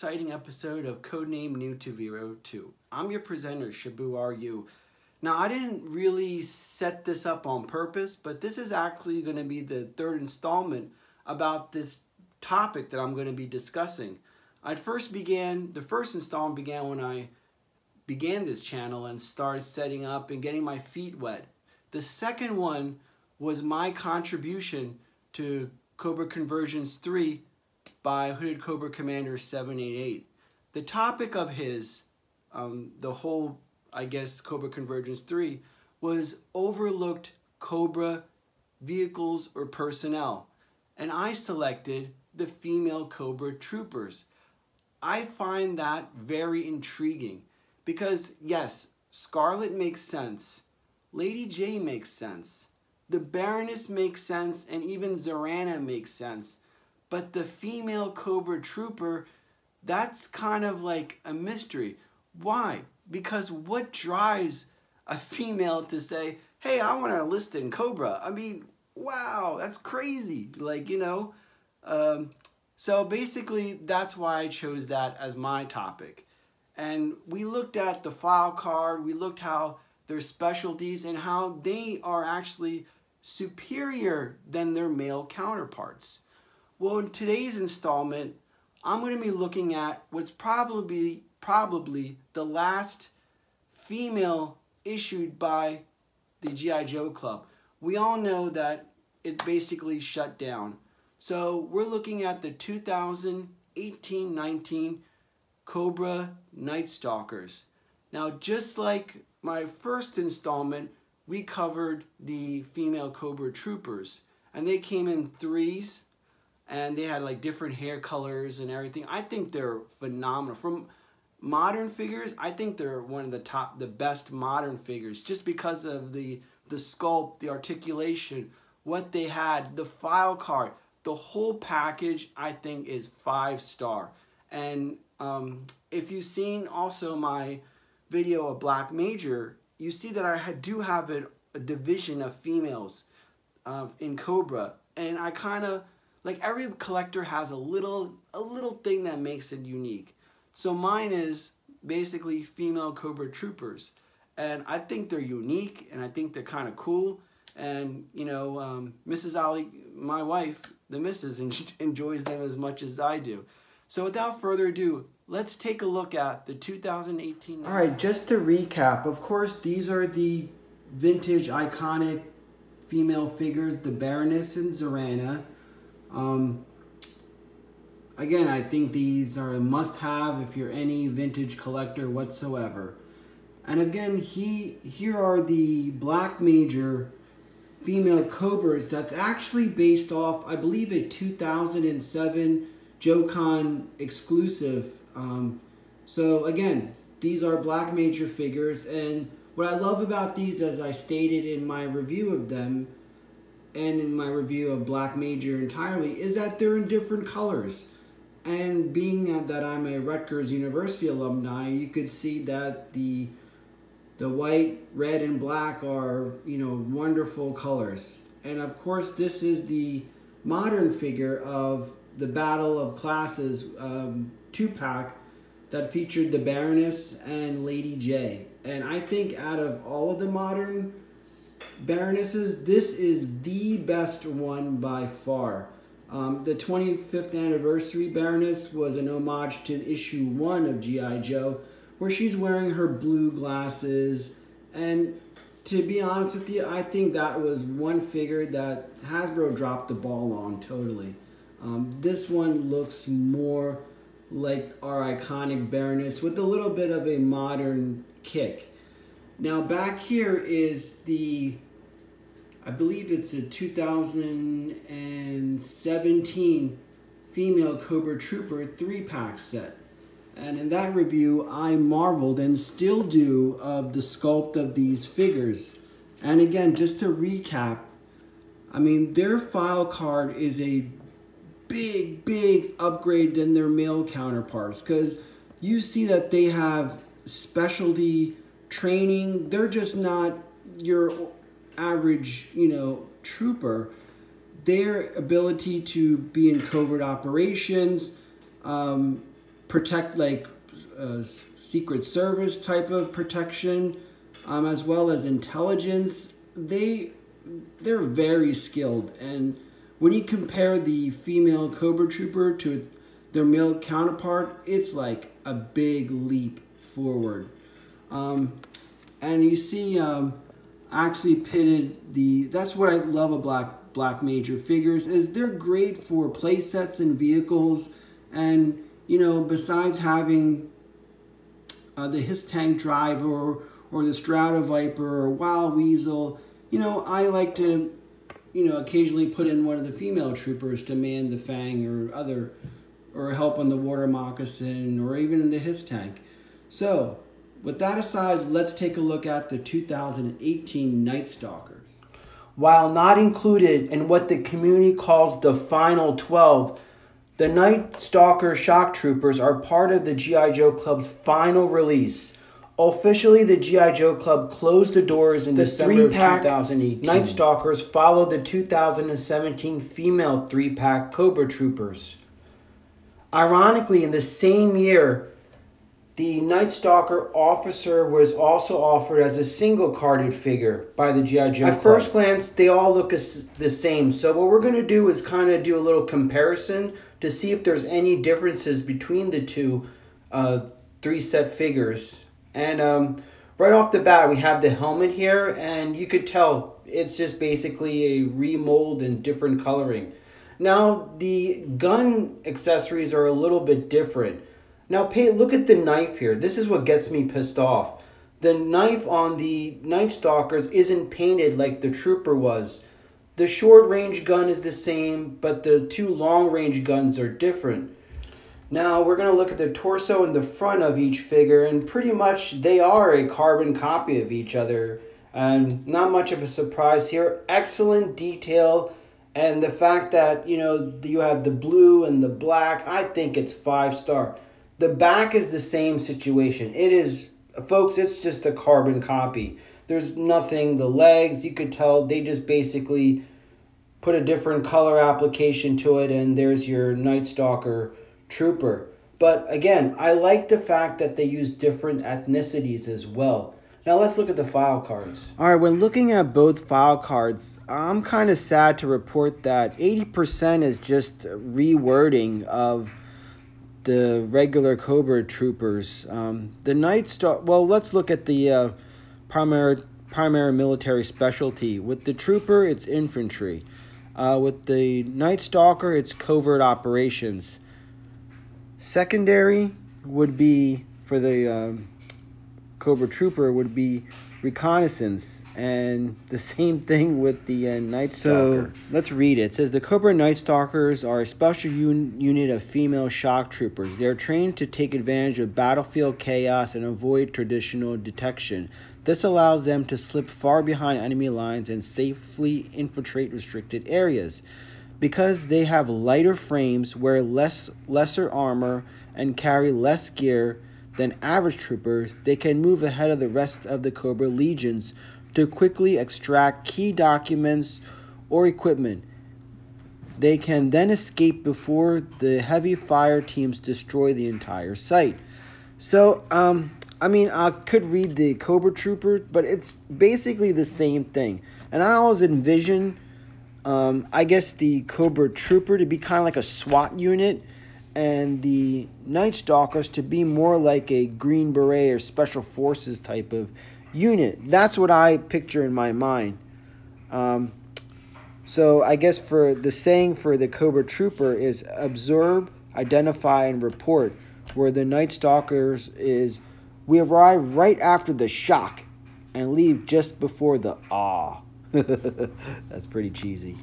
exciting episode of Codename New to Vero 2. I'm your presenter, Shabu RU. Now, I didn't really set this up on purpose, but this is actually going to be the third installment about this topic that I'm going to be discussing. The first installment began when I began this channel and started setting up and getting my feet wet. The second one was my contribution to Cobra Conversions 3 by Hooded Cobra Commander 788. The topic of his, the whole, I guess, Cobra Convergence 3 was overlooked Cobra vehicles or personnel. And I selected the female Cobra troopers. I find that very intriguing because, yes, Scarlet makes sense. Lady J makes sense. The Baroness makes sense, and even Zorana makes sense. But the female Cobra trooper, that's kind of like a mystery. Why? Because what drives a female to say, hey, I want to enlist in Cobra? I mean, wow, that's crazy. Like, you know. So basically, that's why I chose that as my topic. And we looked at the file card. We looked how their specialties and how they are actually superior than their male counterparts. Well, in today's installment, I'm going to be looking at what's probably the last female issued by the G.I. Joe Club. We all know that it basically shut down. So we're looking at the 2018-19 Cobra Nightstalkers. Now, just like my first installment, we covered the female Cobra troopers, and they came in threes. And they had like different hair colors and everything. I think they're phenomenal. From modern figures, I think they're one of the best modern figures just because of the sculpt, the articulation, what they had, the file card, the whole package I think is 5-star. And if you've seen also my video of Black Major, you see that I do have a division of females in Cobra. And I kind of, like every collector has a little thing that makes it unique. So mine is basically female Cobra troopers. And I think they're unique and I think they're kind of cool. And, you know, Mrs. Ali, my wife, the missus, enjoys them as much as I do. So without further ado, let's take a look at the 2018. All right, just to recap, of course, these are the vintage iconic female figures, the Baroness and Zorana. Again, I think these are a must-have if you're any vintage collector whatsoever. And again, here are the Black Major female Cobras that's actually based off, I believe, a 2007 JoeCon exclusive. So again, these are Black Major figures, and what I love about these, as I stated in my review of them, and in my review of Black Major entirely, is that they're in different colors. And being that I'm a Rutgers University alumni, you could see that the white, red, and black are, you know, wonderful colors. And of course, this is the modern figure of the Battle of Classes 2-pack that featured the Baroness and Lady J. And I think out of all of the modern Baronesses, this is the best one by far. The 25th anniversary Baroness was an homage to issue 1 of G.I. Joe, where she's wearing her blue glasses. And to be honest with you, I think that was one figure that Hasbro dropped the ball on totally. This one looks more like our iconic Baroness with a little bit of a modern kick. Now back here is the, I believe it's a 2017 female Cobra Trooper 3-pack set. And in that review, I marveled and still do of the sculpt of these figures. And again, just to recap, I mean, their file card is a big upgrade than their male counterparts, because you see that they have specialty training. They're just not your average, you know, trooper. Their ability to be in covert operations, protect like Secret Service type of protection, as well as intelligence. They're very skilled, and when you compare the female Cobra Trooper to their male counterpart, it's like a big leap forward. And you see, actually pitted that's what I love about Black Major figures, is they're great for play sets and vehicles. And, you know, besides having the Hiss Tank Driver or the Strata Viper or Wild Weasel, you know, I like to, you know, occasionally put in one of the female troopers to man the Fang or help on the Water Moccasin or even in the Hiss Tank. So, with that aside, let's take a look at the 2018 Nightstalkers. While not included in what the community calls the Final 12, the Nightstalker Shock Troopers are part of the G.I. Joe Club's final release. Officially, the G.I. Joe Club closed the doors in December of 2018. Nightstalkers followed the 2017 female 3-pack Cobra Troopers. Ironically, in the same year, the Nightstalker Officer was also offered as a single-carded figure by the G.I. Joe Club. At first glance, they all look the same. So what we're going to do is kind of do a little comparison to see if there's any differences between the two three-set figures. And right off the bat, we have the helmet here, and you could tell it's just basically a remold and different coloring. Now, the gun accessories are a little bit different. Now, look at the knife here. This is what gets me pissed off. The knife on the Nightstalkers isn't painted like the Trooper was. The short-range gun is the same, but the two long-range guns are different. Now, we're going to look at the torso and the front of each figure, and pretty much they are a carbon copy of each other. And not much of a surprise here. Excellent detail, and the fact that, you know, you have the blue and the black, I think it's 5-star. The back is the same situation. It is, folks, it's just a carbon copy. There's nothing, the legs, you could tell they just basically put a different color application to it, and there's your Nightstalker Trooper. But again, I like the fact that they use different ethnicities as well. Now let's look at the file cards. All right, when looking at both file cards, I'm kind of sad to report that 80% is just rewording of the regular Cobra Troopers. The Nightstalker, well, let's look at the primary military specialty. With the Trooper, it's infantry. With the Nightstalker, it's covert operations. Secondary would be, for the Cobra Trooper, would be reconnaissance, and the same thing with the Nightstalker. So let's read it. It says the Cobra Nightstalkers are a special unit of female shock troopers. They are trained to take advantage of battlefield chaos and avoid traditional detection. This allows them to slip far behind enemy lines and safely infiltrate restricted areas. Because they have lighter frames, wear lesser armor, and carry less gear than average troopers, they can move ahead of the rest of the Cobra legions to quickly extract key documents or equipment. They can then escape before the heavy fire teams destroy the entire site. So, I mean, I could read the Cobra Trooper, but it's basically the same thing. And I always envision, I guess, the Cobra Trooper to be kind of like a SWAT unit, and the Nightstalkers to be more like a Green Beret or Special Forces type of unit. That's what I picture in my mind. So I guess for the saying for the Cobra Trooper is observe, identify, and report, where the Nightstalkers is we arrive right after the shock and leave just before the awe. That's pretty cheesy.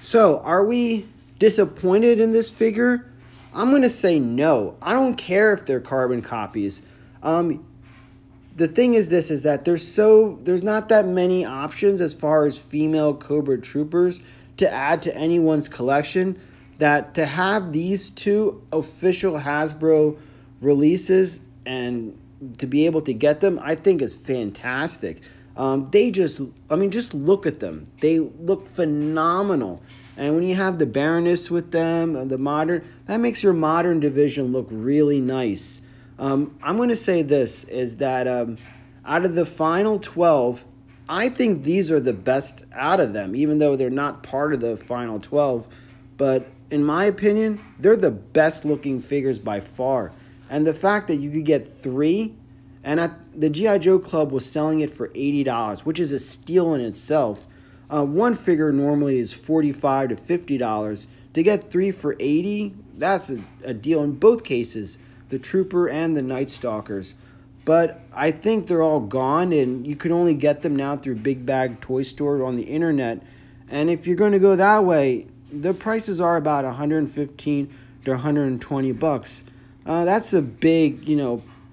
So, are we disappointed in this figure? I'm going to say no. I don't care if they're carbon copies. The thing is this, is that there's not that many options as far as female Cobra Troopers to add to anyone's collection, that to have these two official Hasbro releases and to be able to get them, I think is fantastic. Just look at them. They look phenomenal. And when you have the Baroness with them, the modern, that makes your modern division look really nice. I'm going to say this, is that out of the final 12, I think these are the best out of them, even though they're not part of the final 12. But in my opinion, they're the best looking figures by far. And the fact that you could get 3, and the G.I. Joe Club was selling it for $80, which is a steal in itself. One figure normally is $45 to $50. To get 3 for $80, that's a deal in both cases, the Trooper and the Nightstalkers. But I think they're all gone, and you can only get them now through Big Bag Toy Store or on the internet. And if you're going to go that way, the prices are about $115 to $120. That's a big,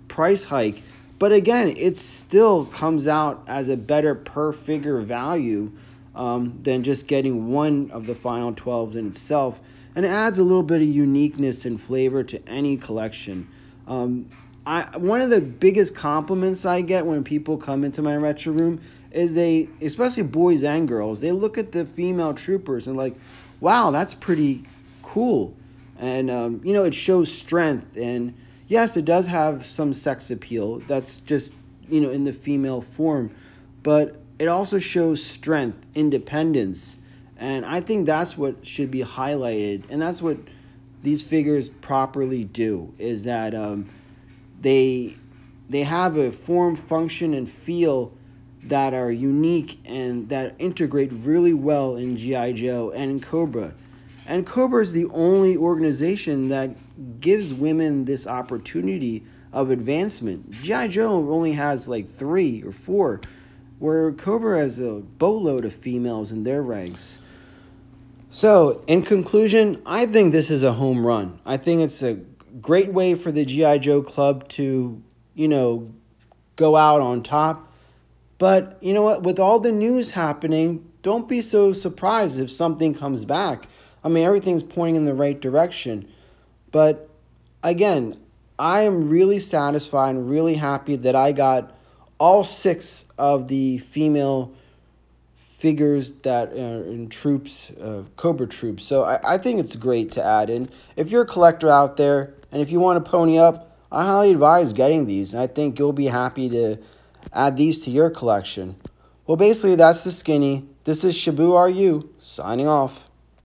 price hike. But again, it still comes out as a better per figure value than just getting one of the final 12s in itself. And it adds a little bit of uniqueness and flavor to any collection. One of the biggest compliments I get when people come into my retro room is they, especially boys and girls, they look at the female troopers and like, wow, that's pretty cool. And, it shows strength. And yes, it does have some sex appeal. That's just, in the female form. But it also shows strength, independence. And I think that's what should be highlighted. And that's what these figures properly do, is that they have a form, function, and feel that are unique and that integrate really well in G.I. Joe and in Cobra. And Cobra is the only organization that gives women this opportunity of advancement. G.I. Joe only has like 3 or 4, where Cobra has a boatload of females in their ranks. So, in conclusion, I think this is a home run. I think it's a great way for the G.I. Joe Club to, go out on top. But, you know what? With all the news happening, don't be so surprised if something comes back. I mean, everything's pointing in the right direction. But, again, I am really satisfied and really happy that I got all 6 of the female figures that are in troops, Cobra troops. So I think it's great to add in. If you're a collector out there and if you want to pony up, I highly advise getting these. And I think you'll be happy to add these to your collection. Well, basically, that's the Skinny. This is Shabu RU, signing off.